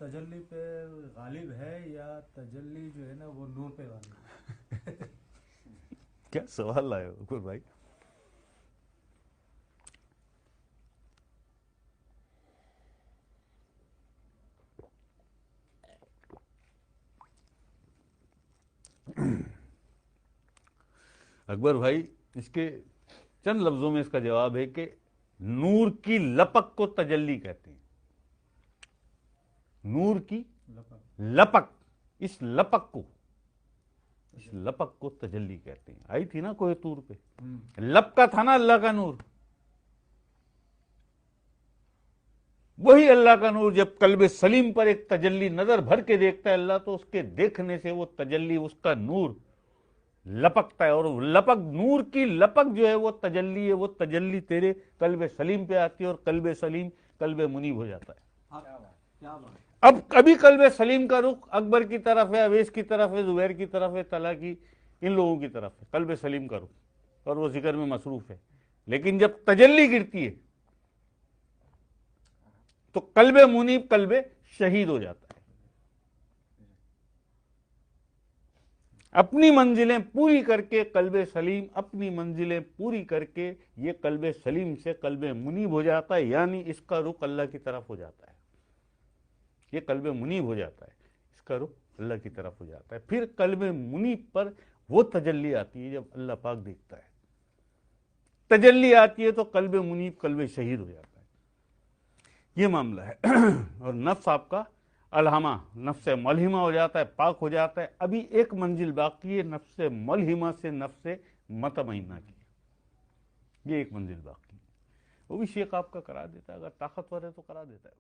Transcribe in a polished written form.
تجلی پہ غالب ہے یا تجلی جو ہے نا وہ نور پہ غالب ہے؟ کیا سوال لائے ہو اکبر بھائی؟ اکبر بھائی اس کے چند لفظوں میں اس کا جواب ہے کہ نور کی لپک کو تجلی کہتے ہیں. نور کی لپک، اس لپک کو تجلی کہتے ہیں. آئی تھی نا کوہ طور پہ، لپ کا تھا نا اللہ کا نور، وہی اللہ کا نور جب قلب سلیم پر ایک تجلی نظر بھر کے دیکھتا ہے اللہ، تو اس کے دیکھنے سے وہ تجلی، اس کا نور لپکتا ہے. اور لپک، نور کی لپک جو ہے وہ تجلی ہے، وہ تجلی تیرے قلب سلیم پہ آتی ہے اور قلب سلیم قلب منیب ہو جاتا ہے. اب کبھی قلب سلیم کا رخ اکبر کی طرف ہے، اویس کی طرف ہے، زبیر کی طرف ہے، طلحہ کی، ان لوگوں کی طرف ہے قلب سلیم کا رخ، اور وہ ذکر میں مصروف ہے. لیکن جب تجلی گرتی ہے تو قلب منیب قلب شہید ہو جاتا ہے. اپنی منزلیں پوری کر کے قلب سلیم، اپنی منزلیں پوری کر کے یہ قلب سلیم سے قلب منیب ہو جاتا ہے، یعنی اس کا رخ اللہ کی طرف ہو جاتا ہے. یہ قلب منیب ہو جاتا ہے، اس کا رخ اللہ کی طرف ہو جاتا ہے. پھر قلب منیب پر وہ تجلی آتی ہے جب اللہ پاک دیکھتا ہے، تجلی آتی ہے تو قلب منیب قلب شہید ہو جاتا ہے. یہ معاملہ ہے. اور نفس آپ کا الہمہ، نفس ملہمہ ہو جاتا ہے، پاک ہو جاتا ہے. ابھی ایک منزل باقی ہے نفس ملہمہ سے نفس مطمئنہ کی، یہ ایک منزل باقی ہے. وہ بھی شیخ آپ کا کرا دیتا ہے، اگر طاقتور ہے تو کرا دیتا ہے.